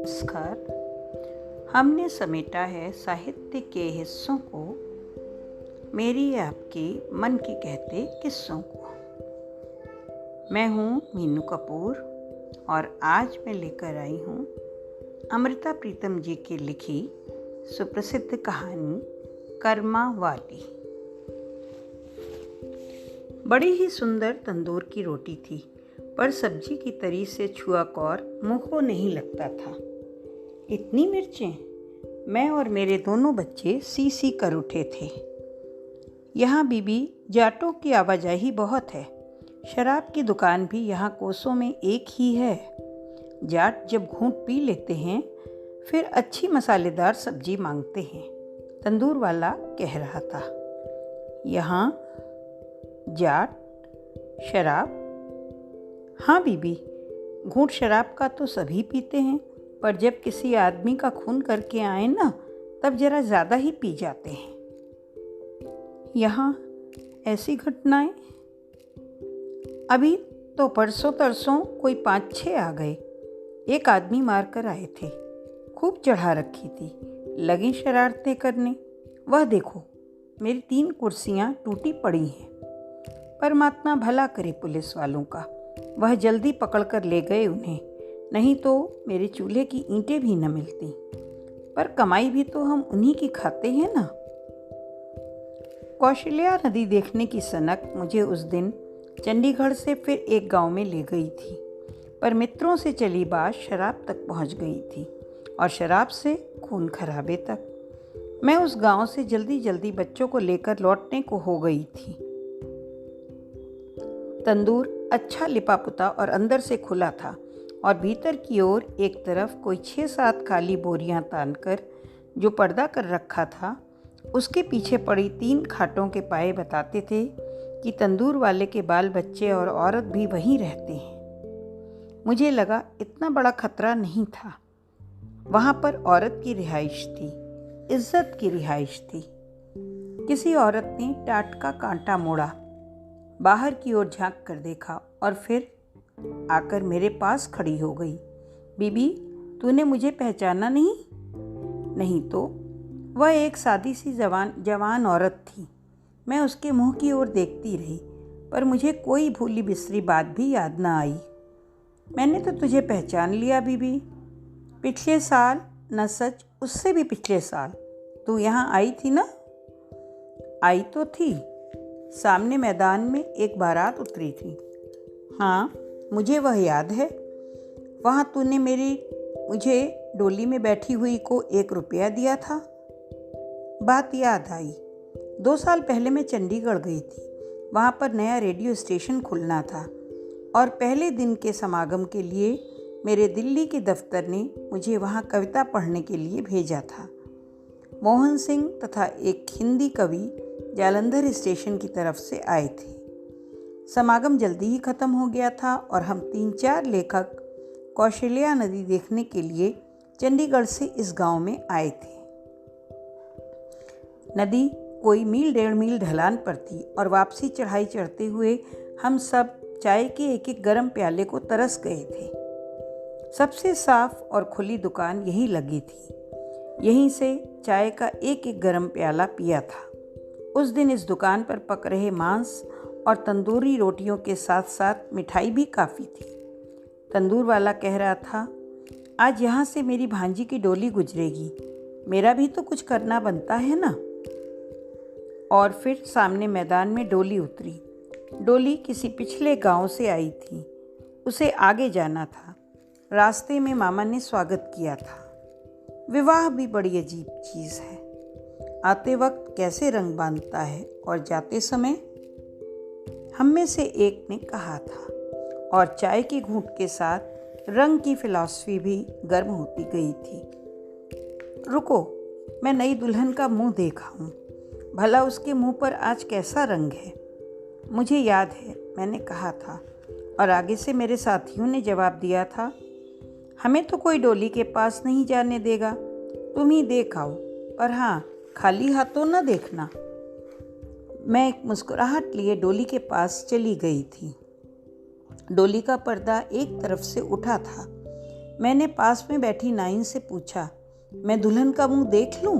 नमस्कार। हमने समेटा है साहित्य के हिस्सों को, मेरी आपके मन के कहते किस्सों को। मैं हूँ मीनू कपूर और आज मैं लेकर आई हूँ अमृता प्रीतम जी की लिखी सुप्रसिद्ध कहानी कर्मा वाली। बड़ी ही सुंदर तंदूर की रोटी थी, पर सब्जी की तरी से छुआ कौर मुंह को नहीं लगता था। इतनी मिर्चें! मैं और मेरे दोनों बच्चे सी सी कर उठे थे। यहाँ बीबी जाटों की आवाजाही बहुत है। शराब की दुकान भी यहाँ कोसों में एक ही है। जाट जब घूंट पी लेते हैं फिर अच्छी मसालेदार सब्जी मांगते हैं, तंदूर वाला कह रहा था। यहाँ जाट शराब? हाँ बीबी, घूंट शराब का तो सभी पीते हैं, पर जब किसी आदमी का खून करके आए ना, तब जरा ज़्यादा ही पी जाते हैं। यहाँ ऐसी घटनाएं? अभी तो परसों तरसों कोई 5-6 आ गए। एक आदमी मार कर आए थे, खूब चढ़ा रखी थी, लगी शरारतें करने। वह देखो, मेरी 3 कुर्सियाँ टूटी पड़ी हैं। परमात्मा भला करे पुलिस वालों का, वह जल्दी पकड़कर ले गए उन्हें, नहीं तो मेरे चूल्हे की ईंटें भी न मिलती। पर कमाई भी तो हम उन्हीं की खाते हैं ना। कौशल्या नदी देखने की सनक मुझे उस दिन चंडीगढ़ से फिर एक गांव में ले गई थी, पर मित्रों से चली बात शराब तक पहुंच गई थी और शराब से खून खराबे तक। मैं उस गांव से जल्दी जल्दी बच्चों को लेकर लौटने को हो गई थी। तंदूर अच्छा लिपा पुता और अंदर से खुला था, और भीतर की ओर एक तरफ कोई 6-7 काली बोरियां तानकर जो पर्दा कर रखा था, उसके पीछे पड़ी 3 खाटों के पाए बताते थे कि तंदूर वाले के बाल बच्चे और औरत भी वहीं रहते हैं। मुझे लगा इतना बड़ा खतरा नहीं था। वहाँ पर औरत की रिहाइश थी, इज्जत की रिहाइश थी। किसी औरत ने टाट का कांटा मोड़ा, बाहर की ओर झांक कर देखा और फिर आकर मेरे पास खड़ी हो गई। बीबी, तूने मुझे पहचाना नहीं? नहीं तो। वह एक सादी सी जवान औरत थी। मैं उसके मुंह की ओर देखती रही, पर मुझे कोई भूली बिसरी बात भी याद न आई। मैंने तो तुझे पहचान लिया बीबी। पिछले साल, न सच उससे भी पिछले साल, तू यहाँ आई थी ना? आई तो थी। सामने मैदान में एक बारात उतरी थी। हाँ, मुझे वह याद है। वहाँ तूने मुझे डोली में बैठी हुई को 1 रुपया दिया था। बात याद आई। 2 साल पहले मैं चंडीगढ़ गई थी। वहाँ पर नया रेडियो स्टेशन खुलना था और पहले दिन के समागम के लिए मेरे दिल्ली के दफ्तर ने मुझे वहाँ कविता पढ़ने के लिए भेजा था। मोहन सिंह तथा एक हिंदी कवि जालंधर स्टेशन की तरफ से आए थे। समागम जल्दी ही खत्म हो गया था और हम 3-4 लेखक कौशल्या नदी देखने के लिए चंडीगढ़ से इस गांव में आए थे। नदी कोई 1.5 मील ढलान पर थी और वापसी चढ़ाई चढ़ते हुए हम सब चाय के एक गर्म प्याले को तरस गए थे। सबसे साफ और खुली दुकान यही लगी थी। यहीं से चाय का एक गर्म प्याला पिया था। उस दिन इस दुकान पर पक रहे मांस और तंदूरी रोटियों के साथ साथ मिठाई भी काफ़ी थी। तंदूर वाला कह रहा था, आज यहाँ से मेरी भांजी की डोली गुजरेगी, मेरा भी तो कुछ करना बनता है ना। और फिर सामने मैदान में डोली उतरी। डोली किसी पिछले गांव से आई थी, उसे आगे जाना था। रास्ते में मामा ने स्वागत किया था। विवाह भी बड़ी अजीब चीज़ है। आते वक्त कैसे रंग बांधता है और जाते समय। हम में से एक ने कहा था, और चाय के घूंट के साथ रंग की फिलॉसफी भी गर्म होती गई थी। रुको, मैं नई दुल्हन का मुंह देखा हूँ, भला उसके मुंह पर आज कैसा रंग है। मुझे याद है, मैंने कहा था, और आगे से मेरे साथियों ने जवाब दिया था, हमें तो कोई डोली के पास नहीं जाने देगा, तुम ही देख आओ, पर हाँ, खाली हाथों न देखना। मैं एक मुस्कुराहट लिए डोली के पास चली गई थी। डोली का पर्दा एक तरफ से उठा था। मैंने पास में बैठी नाइन से पूछा, मैं दुल्हन का मुंह देख लूं?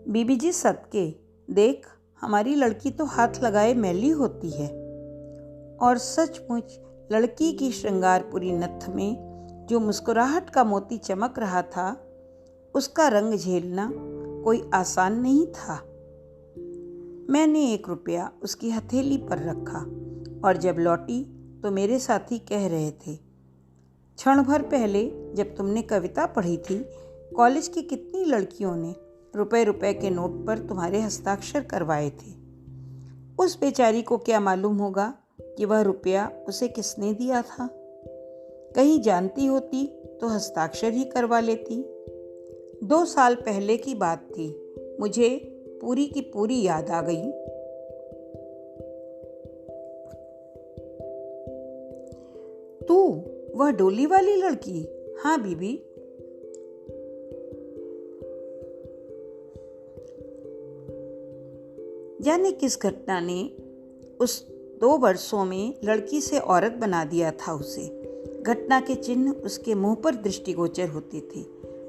बीबी जी सदके, देख, हमारी लड़की तो हाथ लगाए मैली होती है। और सचमुच लड़की की श्रृंगारपुरी नत्थ में जो मुस्कुराहट का मोती चमक रहा था, उसका रंग झेलना कोई आसान नहीं था। मैंने 1 रुपया उसकी हथेली पर रखा और जब लौटी तो मेरे साथी कह रहे थे, क्षण भर पहले जब तुमने कविता पढ़ी थी, कॉलेज की कितनी लड़कियों ने रुपए के नोट पर तुम्हारे हस्ताक्षर करवाए थे। उस बेचारी को क्या मालूम होगा कि वह रुपया उसे किसने दिया था। कहीं जानती होती तो हस्ताक्षर ही करवा लेती। 2 साल पहले की बात थी, मुझे पूरी की पूरी याद आ गई। तू वह डोली वाली लड़की? हाँ बीबी। जाने किस घटना ने उस 2 वर्षों में लड़की से औरत बना दिया था उसे। घटना के चिन्ह उसके मुंह पर दृष्टिगोचर होते थे,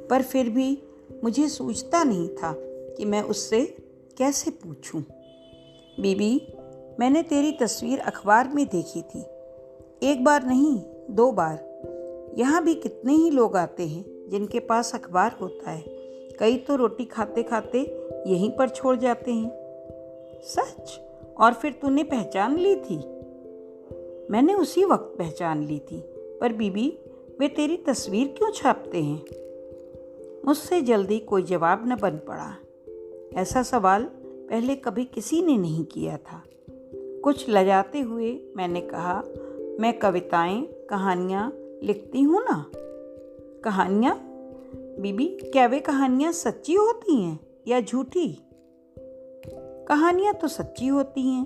पर फिर भी मुझे सूझता नहीं था कि मैं उससे कैसे पूछूं। बीबी, मैंने तेरी तस्वीर अखबार में देखी थी, 1 बार नहीं 2 बार। यहाँ भी कितने ही लोग आते हैं जिनके पास अखबार होता है, कई तो रोटी खाते खाते यहीं पर छोड़ जाते हैं। सच? और फिर तूने पहचान ली थी? मैंने उसी वक्त पहचान ली थी, पर बीबी, वे तेरी तस्वीर क्यों छापते हैं? मुझसे जल्दी कोई जवाब न बन पड़ा। ऐसा सवाल पहले कभी किसी ने नहीं किया था। कुछ लजाते हुए मैंने कहा, मैं कविताएं, कहानियाँ लिखती हूँ ना। कहानियाँ? बीबी, क्या वे कहानियाँ सच्ची होती हैं या झूठी? कहानियाँ तो सच्ची होती हैं,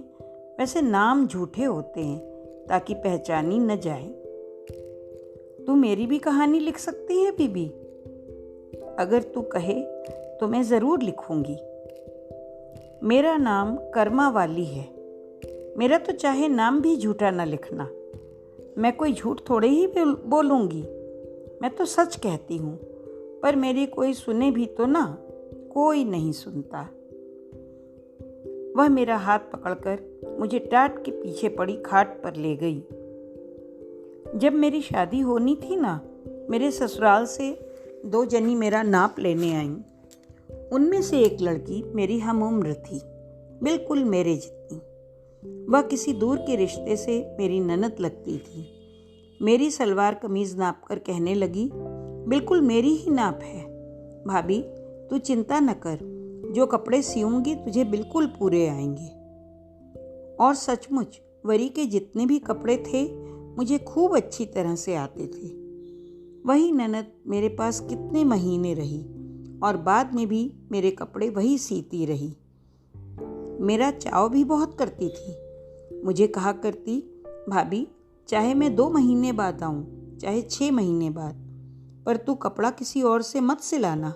वैसे नाम झूठे होते हैं ताकि पहचानी न जाए। तू मेरी भी कहानी लिख सकती है बीबी? अगर तू कहे तो मैं ज़रूर लिखूंगी। मेरा नाम कर्मा वाली है। मेरा तो चाहे नाम भी झूठा न लिखना, मैं कोई झूठ थोड़े ही बोलूँगी। मैं तो सच कहती हूँ, पर मेरी कोई सुने भी तो ना। कोई नहीं सुनता। वह मेरा हाथ पकड़कर मुझे टाट के पीछे पड़ी खाट पर ले गई। जब मेरी शादी होनी थी ना, मेरे ससुराल से 2 जनी मेरा नाप लेने आईं। उनमें से एक लड़की मेरी हम उम्र थी, बिल्कुल मेरे जितनी। वह किसी दूर के रिश्ते से मेरी ननद लगती थी। मेरी सलवार कमीज़ नाप कर कहने लगी, बिल्कुल मेरी ही नाप है। भाभी, तू चिंता न कर, जो कपड़े सियूंगी तुझे बिल्कुल पूरे आएंगे। और सचमुच वरी के जितने भी कपड़े थे मुझे खूब अच्छी तरह से आते थे। वही ननद मेरे पास कितने महीने रही और बाद में भी मेरे कपड़े वही सीती रही। मेरा चाव भी बहुत करती थी। मुझे कहा करती, भाभी, चाहे मैं 2 महीने बाद आऊँ, चाहे 6 महीने बाद, पर तू कपड़ा किसी और से मत सिलाना।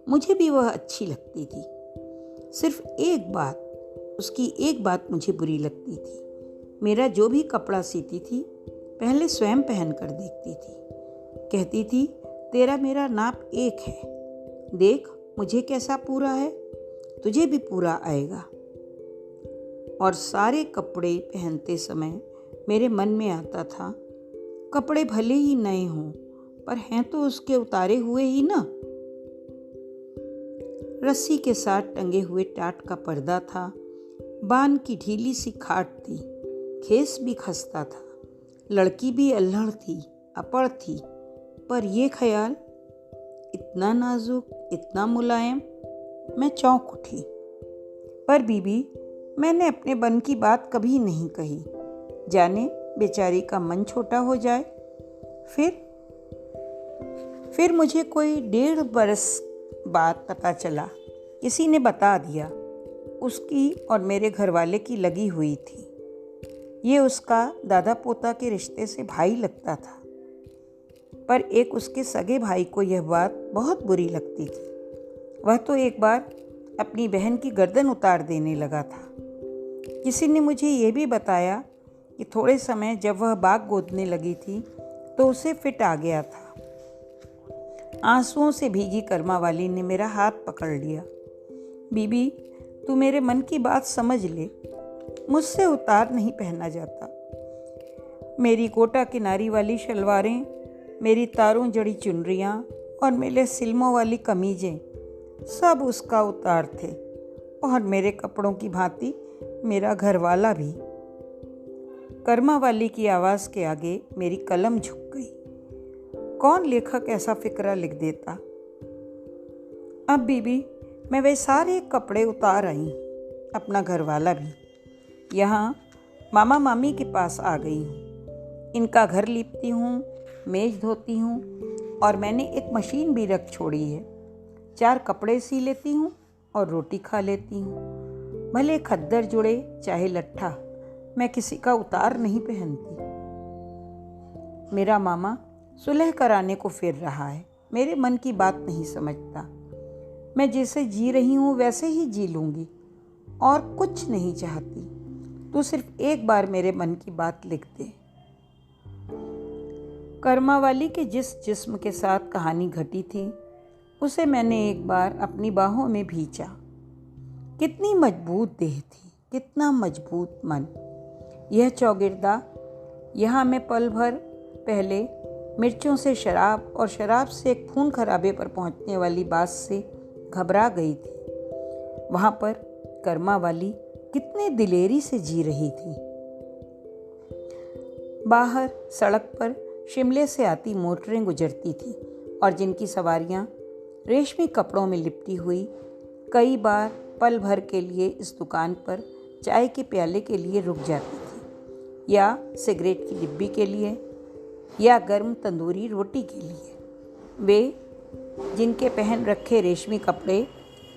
मुझे भी वह अच्छी लगती थी। सिर्फ एक बात, उसकी एक बात मुझे बुरी लगती थी। मेरा जो भी कपड़ा सीती थी पहले स्वयं पहन कर देखती थी। कहती थी, तेरा मेरा नाप एक है, देख मुझे कैसा पूरा है, तुझे भी पूरा आएगा। और सारे कपड़े पहनते समय मेरे मन में आता था, कपड़े भले ही नए हों, पर हैं तो उसके उतारे हुए ही ना। रस्सी के साथ टंगे हुए टाट का पर्दा था, बान की ढीली सी खाट थी, खेस भी खस्ता था, लड़की भी अल्हड़ थी, अपड़ थी, पर ये ख्याल इतना नाजुक, इतना मुलायम। मैं चौंक उठी। पर बीबी, मैंने अपने बन की बात कभी नहीं कही, जाने बेचारी का मन छोटा हो जाए। फिर मुझे कोई 1.5 बरस बाद पता चला, किसी ने बता दिया, उसकी और मेरे घरवाले की लगी हुई थी। ये उसका दादा पोता के रिश्ते से भाई लगता था, पर एक उसके सगे भाई को यह बात बहुत बुरी लगती थी। वह तो एक बार अपनी बहन की गर्दन उतार देने लगा था। किसी ने मुझे ये भी बताया कि थोड़े समय जब वह बाग गोदने लगी थी तो उसे फिट आ गया था। आंसुओं से भीगी कर्मा वाली ने मेरा हाथ पकड़ लिया। बीबी, तू मेरे मन की बात समझ ले, मुझसे उतार नहीं पहना जाता। मेरी कोटा किनारी वाली शलवारें, मेरी तारों जड़ी चुनरियाँ और मेरे सिल्मों वाली कमीजें सब उसका उतार थे, और मेरे कपड़ों की भांति मेरा घरवाला भी। कर्मा वाली की आवाज़ के आगे मेरी कलम झुक गई। कौन लेखक ऐसा फिक्रा लिख देता। अब बीबी, मैं वे सारे कपड़े उतार आई, अपना घरवाला भी। यहाँ मामा मामी के पास आ गई हूँ। इनका घर लीपती हूँ, मेज धोती हूँ, और मैंने एक मशीन भी रख छोड़ी है। 4 कपड़े सी लेती हूँ और रोटी खा लेती हूँ। भले खद्दर जुड़े चाहे लट्ठा, मैं किसी का उतार नहीं पहनती। मेरा मामा सुलह कराने को फिर रहा है, मेरे मन की बात नहीं समझता। मैं जैसे जी रही हूँ वैसे ही जी लूँगी, और कुछ नहीं चाहती। तू सिर्फ एक बार मेरे मन की बात लिख दे। कर्मा वाली के जिस जिस्म के साथ कहानी घटी थी, उसे मैंने एक बार अपनी बाहों में भींचा। कितनी मजबूत देह थी, कितना मजबूत मन। यह चौगिरदा, यहाँ मैं पल भर पहले मिर्चों से शराब और शराब से एक खून खराबे पर पहुँचने वाली बात से घबरा गई थी। वहाँ पर कर्मा वाली कितने दिलेरी से जी रही थी। बाहर सड़क पर शिमले से आती मोटरें गुजरती थी, और जिनकी सवारियाँ रेशमी कपड़ों में लिपटी हुई कई बार पल भर के लिए इस दुकान पर चाय के प्याले के लिए रुक जाती थी, या सिगरेट की डिब्बी के लिए, या गर्म तंदूरी रोटी के लिए। वे जिनके पहन रखे रेशमी कपड़े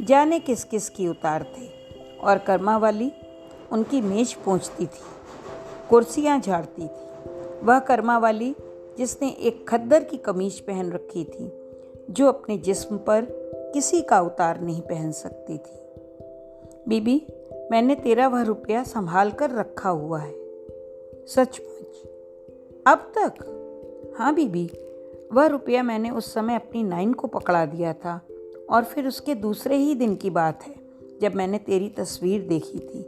जाने किस किस की उतार थे, और कर्मा वाली उनकी मेज पोंछती थी, कुर्सियाँ झाड़ती थी। वह कर्मा वाली जिसने एक खद्दर की कमीज पहन रखी थी, जो अपने जिस्म पर किसी का उतार नहीं पहन सकती थी। बीबी, मैंने तेरा वह रुपया संभाल कर रखा हुआ है। सचमुच? अब तक? हाँ बीबी, वह रुपया मैंने उस समय अपनी नाइन को पकड़ा दिया था, और फिर उसके दूसरे ही दिन की बात है जब मैंने तेरी तस्वीर देखी थी।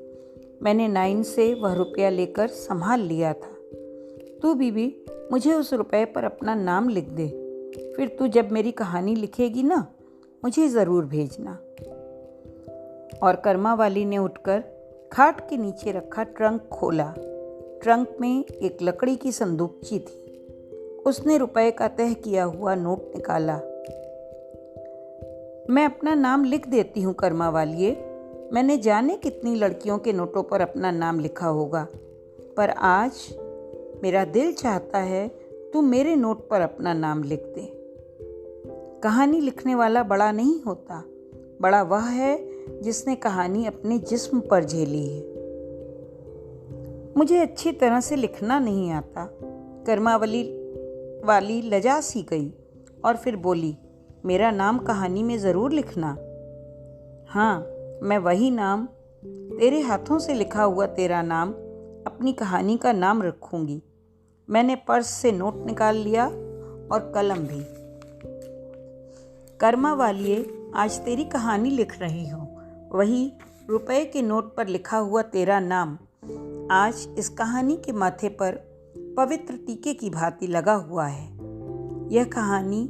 मैंने नाइन से वह रुपया लेकर संभाल लिया था। तू बीबी, मुझे उस रुपये पर अपना नाम लिख दे। फिर तू जब मेरी कहानी लिखेगी ना, मुझे ज़रूर भेजना। और कर्मा वाली ने उठकर खाट के नीचे रखा ट्रंक खोला। ट्रंक में एक लकड़ी की संदूकची थी। उसने रुपए का तय किया हुआ नोट निकाला। मैं अपना नाम लिख देती हूँ कर्मा वालिए। मैंने जाने कितनी लड़कियों के नोटों पर अपना नाम लिखा होगा, पर आज मेरा दिल चाहता है तू मेरे नोट पर अपना नाम लिख दे। कहानी लिखने वाला बड़ा नहीं होता, बड़ा वह है जिसने कहानी अपने जिस्म पर झेली है। मुझे अच्छी तरह से लिखना नहीं आता। कर्मा वाली लजा सी गई और फिर बोली, मेरा नाम कहानी में ज़रूर लिखना। हाँ, मैं वही नाम, तेरे हाथों से लिखा हुआ तेरा नाम अपनी कहानी का नाम रखूंगी। मैंने पर्स से नोट निकाल लिया और कलम भी। कर्मा वालिए, आज तेरी कहानी लिख रही हूँ। वही रुपए के नोट पर लिखा हुआ तेरा नाम आज इस कहानी के माथे पर पवित्र टीके की भांति लगा हुआ है। यह कहानी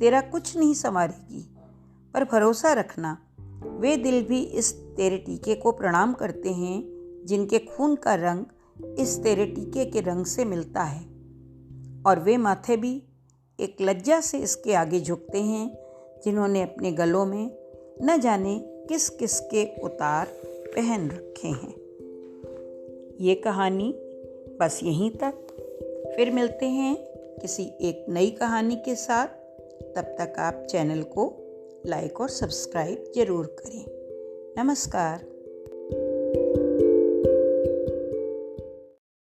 तेरा कुछ नहीं संवारेगी, पर भरोसा रखना, वे दिल भी इस तेरे टीके को प्रणाम करते हैं जिनके खून का रंग इस तेरे टीके के रंग से मिलता है, और वे माथे भी एक लज्जा से इसके आगे झुकते हैं जिन्होंने अपने गलों में न जाने किस किस के उतार पहन रखे हैं। ये कहानी बस यहीं तक। फिर मिलते हैं किसी एक नई कहानी के साथ। तब तक आप चैनल को लाइक और सब्सक्राइब जरूर करें। नमस्कार।